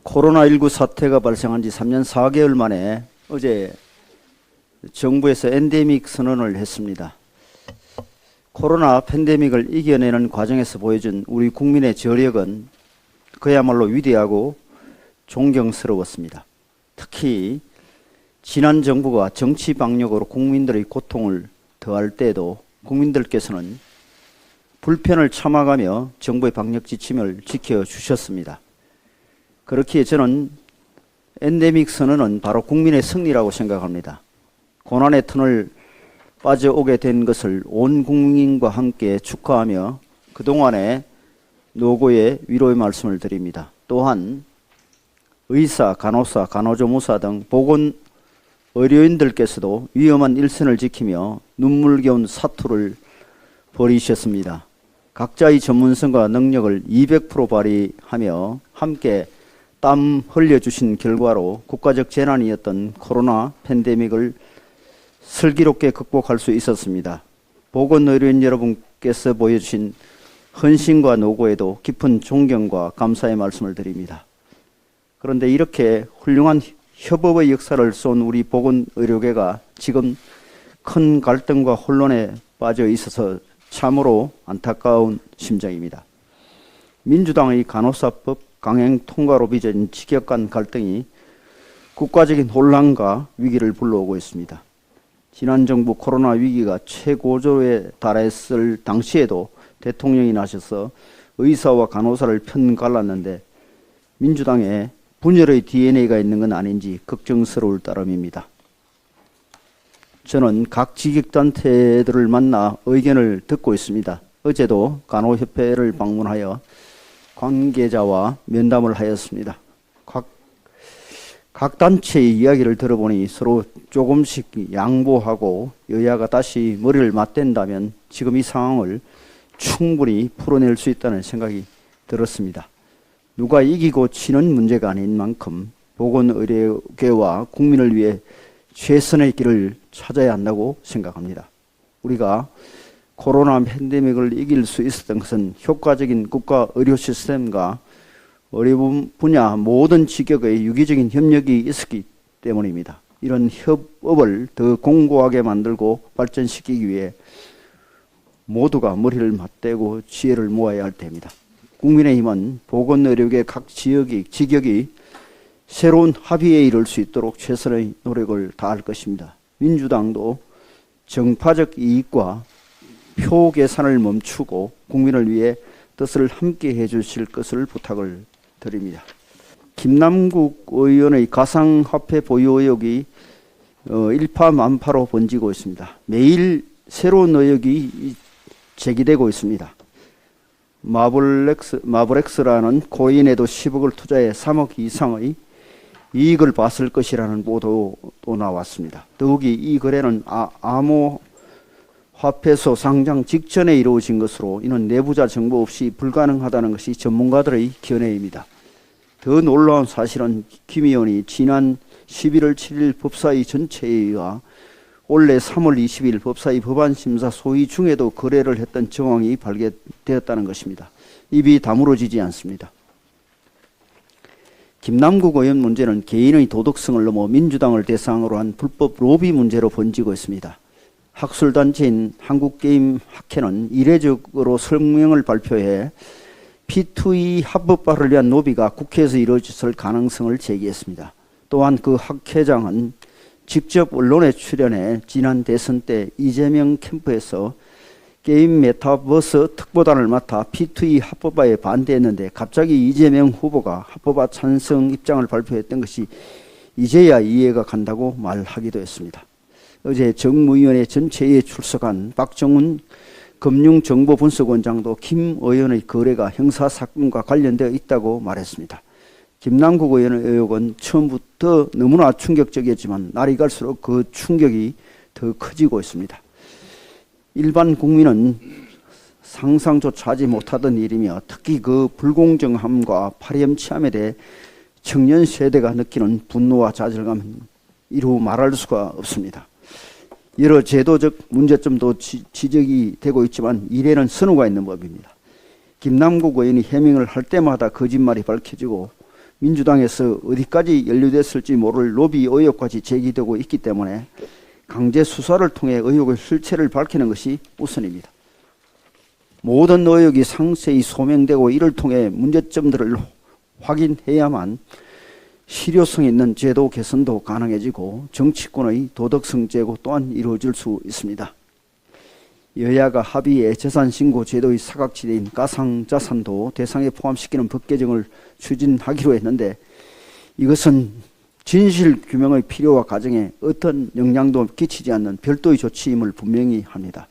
코로나19 사태가 발생한 지 3년 4개월 만에 어제 정부에서 엔데믹 선언을 했습니다. 코로나 팬데믹을 이겨내는 과정에서 보여준 우리 국민의 저력은 그야말로 위대하고 존경스러웠습니다. 특히 지난 정부가 정치 방역으로 국민들의 고통을 더할 때에도 국민들께서는 불편을 참아가며 정부의 방역 지침을 지켜주셨습니다. 그렇기에 저는 엔데믹 선언은 바로 국민의 승리라고 생각합니다. 고난의 터널 빠져오게 된 것을 온 국민과 함께 축하하며 그동안의 노고에 위로의 말씀을 드립니다. 또한 의사, 간호사, 간호조무사 등 보건 의료인들께서도 위험한 일선을 지키며 눈물겨운 사투를 벌이셨습니다. 각자의 전문성과 능력을 200% 발휘하며 함께 땀 흘려주신 결과로 국가적 재난이었던 코로나 팬데믹을 슬기롭게 극복할 수 있었습니다. 보건의료인 여러분께서 보여주신 헌신과 노고에도 깊은 존경과 감사의 말씀을 드립니다. 그런데 이렇게 훌륭한 협업의 역사를 쏜 우리 보건의료계가 지금 큰 갈등과 혼란에 빠져 있어서 참으로 안타까운 심정입니다. 민주당의 간호사법 강행 통과로 빚어진 직격간 갈등이 국가적인 혼란과 위기를 불러오고 있습니다. 지난 정부 코로나 위기가 최고조에 달했을 당시에도 대통령이 나셔서 의사와 간호사를 편갈랐는데 민주당에 분열의 DNA가 있는 건 아닌지 걱정스러울 따름입니다. 저는 각 직역단체들을 만나 의견을 듣고 있습니다. 어제도 간호협회를 방문하여 관계자와 면담을 하였습니다. 각 단체의 이야기를 들어보니 서로 조금씩 양보하고 여야가 다시 머리를 맞댄다면 지금 이 상황을 충분히 풀어낼 수 있다는 생각이 들었습니다. 누가 이기고 지는 문제가 아닌 만큼 보건의료계와 국민을 위해 최선의 길을 찾아야 한다고 생각합니다. 우리가 코로나 팬데믹을 이길 수 있었던 것은 효과적인 국가 의료 시스템과 의료 분야 모든 직역의 유기적인 협력이 있었기 때문입니다. 이런 협업을 더 공고하게 만들고 발전시키기 위해 모두가 머리를 맞대고 지혜를 모아야 할 때입니다. 국민의힘은 보건의료계 각 직역이 새로운 합의에 이를 수 있도록 최선의 노력을 다할 것입니다. 민주당도 정파적 이익과 표 계산을 멈추고 국민을 위해 뜻을 함께 해주실 것을 부탁을 드립니다. 김남국 의원의 가상화폐 보유 의혹이 일파만파로 번지고 있습니다. 매일 새로운 의혹이 제기되고 있습니다. 마블엑스라는 코인에도 10억을 투자해 3억 이상의 이익을 봤을 것이라는 보도도 나왔습니다. 더욱이 이 거래는 암호화폐소 상장 직전에 이루어진 것으로 이는 내부자 정보 없이 불가능하다는 것이 전문가들의 견해입니다. 더 놀라운 사실은 김 의원이 지난 11월 7일 법사위 전체회의와 올해 3월 20일 법사위 법안심사 소위 중에도 거래를 했던 정황이 발견되었다는 것입니다. 입이 다물어지지 않습니다. 김남국 의원 문제는 개인의 도덕성을 넘어 민주당을 대상으로 한 불법 로비 문제로 번지고 있습니다. 학술단체인 한국게임학회는 이례적으로 성명을 발표해 P2E 합법화를 위한 로비가 국회에서 이루어졌을 가능성을 제기했습니다. 또한 그 학회장은 직접 언론에 출연해 지난 대선 때 이재명 캠프에서 게임 메타버스 특보단을 맡아 P2E 합법화에 반대했는데 갑자기 이재명 후보가 합법화 찬성 입장을 발표했던 것이 이제야 이해가 간다고 말하기도 했습니다. 어제 정무위원회 전체회의에 출석한 박정훈 금융정보분석원장도 김 의원의 거래가 형사사건과 관련되어 있다고 말했습니다. 김남국 의원의 의혹은 처음부터 너무나 충격적이었지만 날이 갈수록 그 충격이 더 커지고 있습니다. 일반 국민은 상상조차 하지 못하던 일이며 특히 그 불공정함과 파렴치함에 대해 청년 세대가 느끼는 분노와 좌절감은 이루 말할 수가 없습니다. 여러 제도적 문제점도 지적이 되고 있지만 일에는 선후가 있는 법입니다. 김남국 의원이 해명을 할 때마다 거짓말이 밝혀지고 민주당에서 어디까지 연루됐을지 모를 로비 의혹까지 제기되고 있기 때문에 강제 수사를 통해 의혹의 실체를 밝히는 것이 우선입니다. 모든 의혹이 상세히 소명되고 이를 통해 문제점들을 확인해야만 실효성 있는 제도 개선도 가능해지고 정치권의 도덕성 제고 또한 이루어질 수 있습니다. 여야가 합의해 재산신고 제도의 사각지대인 가상자산도 대상에 포함시키는 법 개정을 추진하기로 했는데 이것은 진실규명의 필요와 과정에 어떤 영향도 끼치지 않는 별도의 조치임을 분명히 합니다.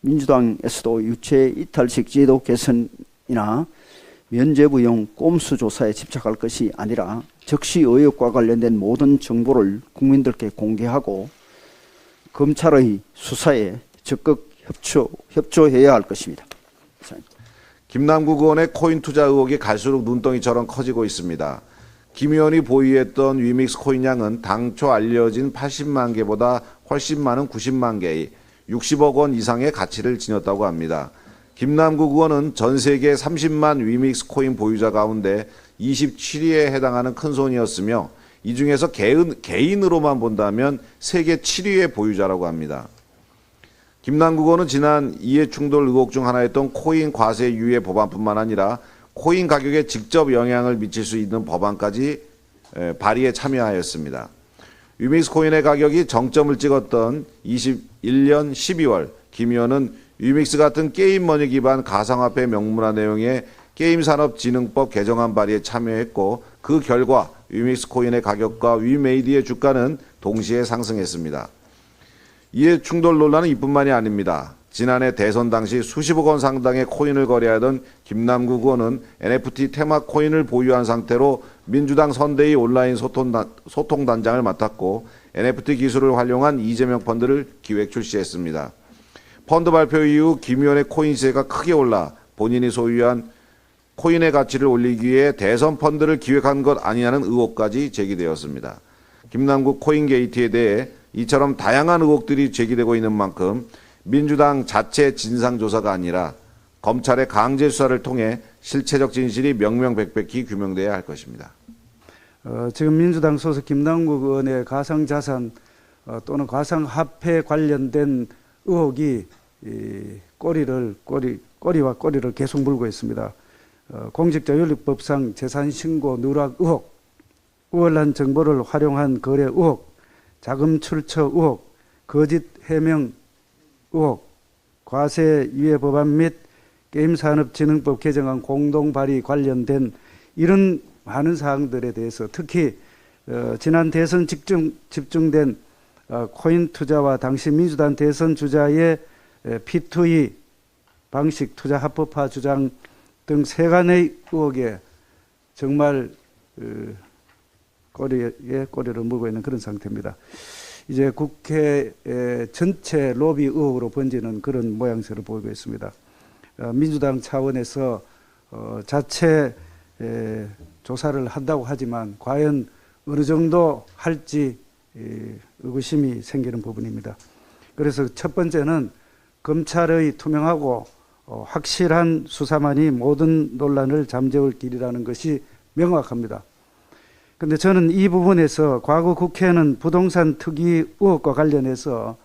민주당에서도 유체 이탈식 제도 개선이나 면죄부용 꼼수 조사에 집착할 것이 아니라 적시 의혹과 관련된 모든 정보를 국민들께 공개하고 검찰의 수사에 적극 협조해야 할 것입니다. 김남국 의원의 코인 투자 의혹이 갈수록 눈덩이처럼 커지고 있습니다. 김 의원이 보유했던 위믹스 코인 양은 당초 알려진 80만 개보다 훨씬 많은 90만 개의 60억 원 이상의 가치를 지녔다고 합니다. 김남국 의원은 전 세계 30만 위믹스 코인 보유자 가운데 27위에 해당하는 큰손이었으며 이 중에서 개인으로만 본다면 세계 7위의 보유자라고 합니다. 김남국 의원은 지난 이해충돌 의혹 중 하나였던 코인 과세 유예 법안뿐만 아니라 코인 가격에 직접 영향을 미칠 수 있는 법안까지 발의에 참여하였습니다. 위믹스 코인의 가격이 정점을 찍었던 21년 12월 김 의원은 위믹스 같은 게임머니 기반 가상화폐 명문화 내용의 게임산업진흥법 개정안 발의에 참여했고 그 결과 위믹스 코인의 가격과 위메이드의 주가는 동시에 상승했습니다. 이해 충돌 논란은 이뿐만이 아닙니다. 지난해 대선 당시 수십억 원 상당의 코인을 거래하던 김남국 의원은 NFT 테마 코인을 보유한 상태로 민주당 선대위 온라인 소통단장을 맡았고 NFT 기술을 활용한 이재명 펀드를 기획 출시했습니다. 펀드 발표 이후 김 의원의 코인 시세가 크게 올라 본인이 소유한 코인의 가치를 올리기 위해 대선 펀드를 기획한 것 아니냐는 의혹까지 제기되었습니다. 김남국 코인 게이트에 대해 이처럼 다양한 의혹들이 제기되고 있는 만큼 민주당 자체 진상조사가 아니라 검찰의 강제 수사를 통해 실체적 진실이 명명백백히 규명돼야 할 것입니다. 지금 민주당 소속 김남국 의원의 가상자산 또는 가상화폐 관련된 의혹이 꼬리와 꼬리를 계속 물고 있습니다. 공직자윤리법상 재산신고 누락 의혹, 우월한 정보를 활용한 거래 의혹, 자금 출처 의혹, 거짓 해명 의혹, 과세 유예 법안 및 게임산업진흥법 개정안 공동 발의 관련된 이런 많은 사항들에 대해서 특히 지난 대선 집중된 코인 투자와 당시 민주당 대선 주자의 P2E 방식 투자 합법화 주장 등 세간의 의혹에 정말 꼬리를 물고 있는 그런 상태입니다. 이제 국회 전체 로비 의혹으로 번지는 그런 모양새를 보이고 있습니다. 민주당 차원에서 자체 조사를 한다고 하지만 과연 어느 정도 할지 의구심이 생기는 부분입니다. 그래서 첫 번째는 검찰의 투명하고 확실한 수사만이 모든 논란을 잠재울 길이라는 것이 명확합니다. 그런데 저는 이 부분에서 과거 국회는 부동산 투기 의혹과 관련해서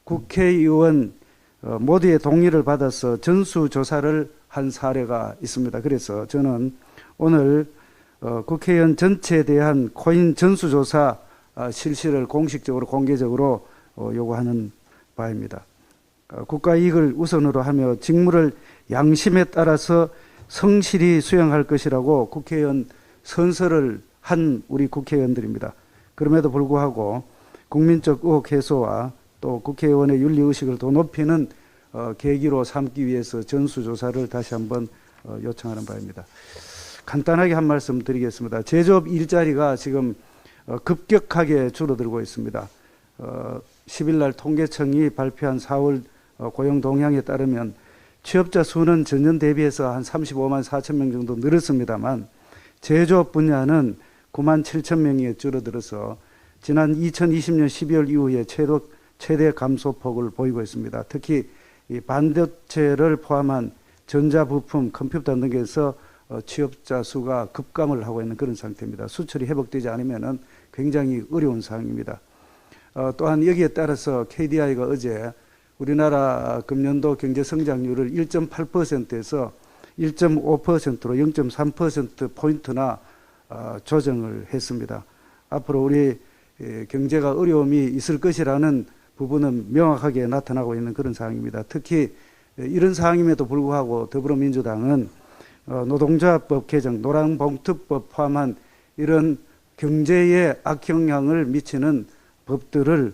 국회의원 모두의 동의를 받아서 전수조사를 한 사례가 있습니다. 그래서 저는 오늘 국회의원 전체에 대한 코인 전수조사 실시를 공식적으로 공개적으로 요구하는 바입니다. 국가 이익을 우선으로 하며 직무를 양심에 따라서 성실히 수행할 것이라고 국회의원 선서를 한 우리 국회의원들입니다. 그럼에도 불구하고 국민적 의혹 해소와 또 국회의원의 윤리의식을 더 높이는 계기로 삼기 위해서 전수조사를 다시 한번 요청하는 바입니다. 간단하게 한 말씀 드리겠습니다. 제조업 일자리가 지금 급격하게 줄어들고 있습니다. 10일 날 통계청이 발표한 4월 고용 동향에 따르면 취업자 수는 전년 대비해서 한 35만 4천 명 정도 늘었습니다만 제조업 분야는 9만 7천 명이 줄어들어서 지난 2020년 12월 이후에 최대 감소폭을 보이고 있습니다. 특히 이 반도체를 포함한 전자부품, 컴퓨터 등에서 취업자 수가 급감을 하고 있는 그런 상태입니다. 수출이 회복되지 않으면은 굉장히 어려운 상황입니다. 또한 여기에 따라서 KDI가 어제 우리나라 금년도 경제 성장률을 1.8%에서 1.5%로 0.3%포인트나 조정을 했습니다. 앞으로 우리 경제가 어려움이 있을 것이라는 부분은 명확하게 나타나고 있는 그런 상황입니다. 특히 이런 상황임에도 불구하고 더불어민주당은 노동조합법 개정, 노란봉투법 포함한 이런 경제에 악영향을 미치는 법들을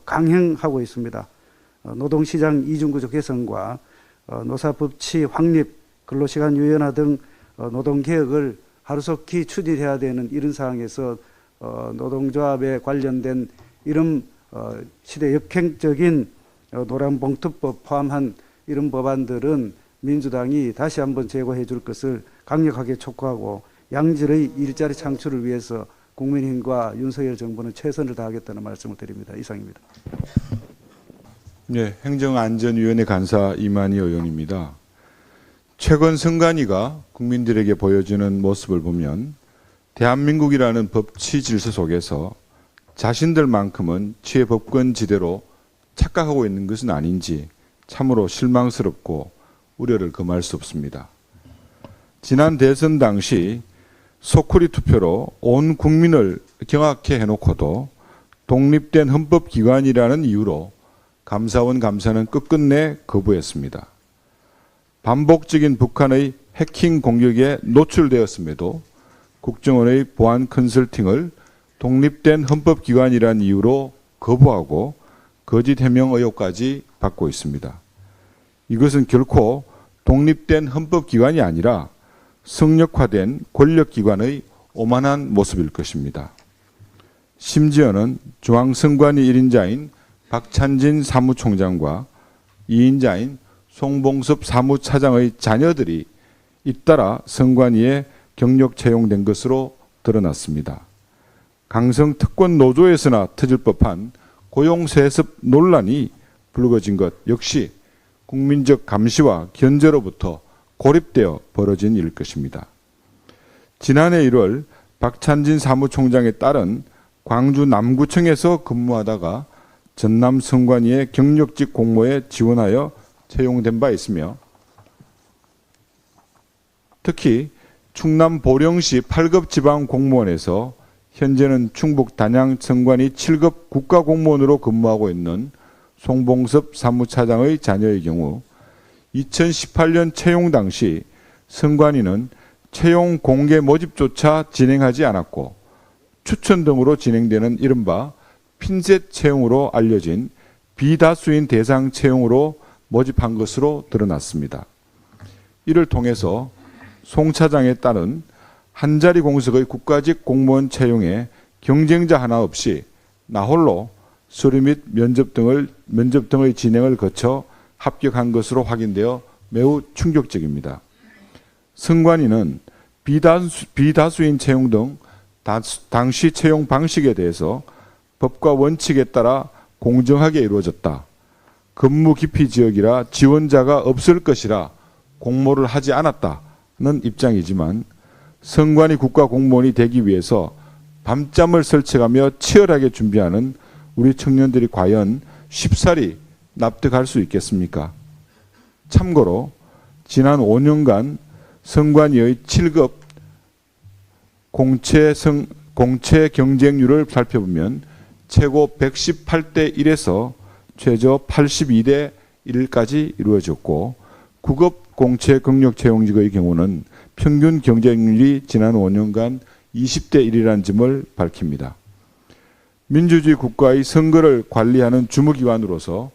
강행하고 있습니다. 노동시장 이중구조 개선과 노사법치 확립, 근로시간 유연화 등 노동개혁을 하루속히 추진해야 되는 이런 상황에서 노동조합에 관련된 이런 시대 역행적인 노란봉투법 포함한 이런 법안들은 민주당이 다시 한번 제고해 줄 것을 강력하게 촉구하고 양질의 일자리 창출을 위해서 국민의힘과 윤석열 정부는 최선을 다하겠다는 말씀을 드립니다. 이상입니다. 네, 행정안전위원회 간사 이만희 의원입니다. 최근 선관위가 국민들에게 보여주는 모습을 보면 대한민국이라는 법치 질서 속에서 자신들만큼은 취해법권지대로 착각하고 있는 것은 아닌지 참으로 실망스럽고 우려를 금할 수 없습니다. 지난 대선 당시 소쿠리 투표로 온 국민을 경악해 해놓고도 독립된 헌법기관이라는 이유로 감사원 감사는 끝끝내 거부했습니다. 반복적인 북한의 해킹 공격에 노출되었음에도 국정원의 보안 컨설팅을 독립된 헌법기관이라는 이유로 거부하고 거짓 해명 의혹까지 받고 있습니다. 이것은 결코 독립된 헌법기관이 아니라 성역화된 권력기관의 오만한 모습일 것입니다. 심지어는 중앙선관위 1인자인 박찬진 사무총장과 2인자인 송봉섭 사무차장의 자녀들이 잇따라 선관위에 경력 채용된 것으로 드러났습니다. 강성 특권 노조에서나 터질 법한 고용세습 논란이 불거진 것 역시 국민적 감시와 견제로부터 고립되어 벌어진 일일 것입니다. 지난해 1월 박찬진 사무총장의 딸은 광주 남구청에서 근무하다가 전남 선관위의 경력직 공모에 지원하여 채용된 바 있으며 특히 충남 보령시 8급 지방공무원에서 현재는 충북 단양 선관위 7급 국가공무원으로 근무하고 있는 송봉섭 사무차장의 자녀의 경우 2018년 채용 당시 선관위는 채용 공개 모집조차 진행하지 않았고 추천 등으로 진행되는 이른바 핀셋 채용으로 알려진 비다수인 대상 채용으로 모집한 것으로 드러났습니다. 이를 통해서 송 차장에 따른 한자리 공석의 국가직 공무원 채용에 경쟁자 하나 없이 나홀로 서류 및 면접 등의 진행을 거쳐 합격한 것으로 확인되어 매우 충격적입니다. 선관위는 비다수인 채용 등 당시 채용 방식에 대해서 법과 원칙에 따라 공정하게 이루어졌다. 근무 기피 지역이라 지원자가 없을 것이라 공모를 하지 않았다는 입장이지만 선관위 국가공무원이 되기 위해서 밤잠을 설쳐가며 치열하게 준비하는 우리 청년들이 과연 쉽사리 납득할 수 있겠습니까? 참고로 지난 5년간 선관위의 7급 공채 경쟁률을 살펴보면 최고 118대 1에서 최저 82대 1까지 이루어졌고 9급 공채 경력 채용직의 경우는 평균 경쟁률이 지난 5년간 20대 1이라는 점을 밝힙니다. 민주주의 국가의 선거를 관리하는 주무기관으로서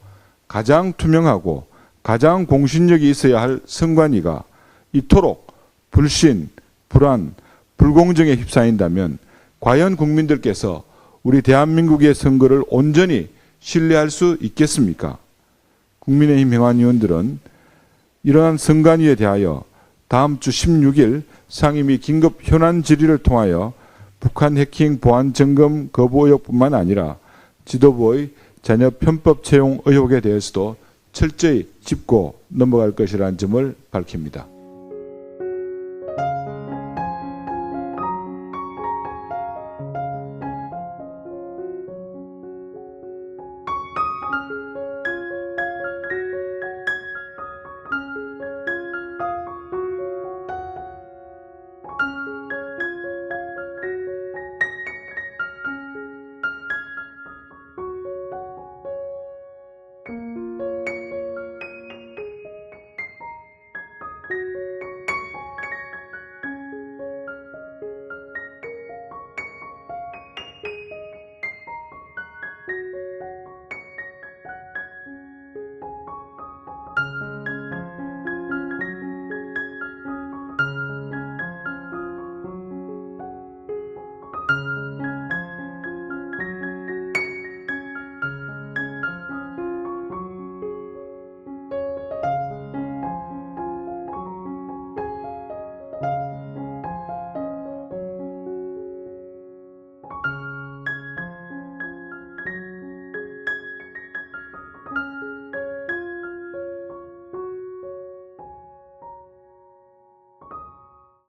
가장 투명하고 가장 공신력이 있어야 할 선관위가 이토록 불신, 불안, 불공정에 휩싸인다면 과연 국민들께서 우리 대한민국의 선거를 온전히 신뢰할 수 있겠습니까? 국민의힘 행안위원들은 이러한 선관위에 대하여 다음 주 16일 상임위 긴급 현안 질의를 통하여 북한 해킹 보안 점검 거부 의혹뿐만 아니라 지도부의 자녀 편법 채용 의혹에 대해서도 철저히 짚고 넘어갈 것이라는 점을 밝힙니다.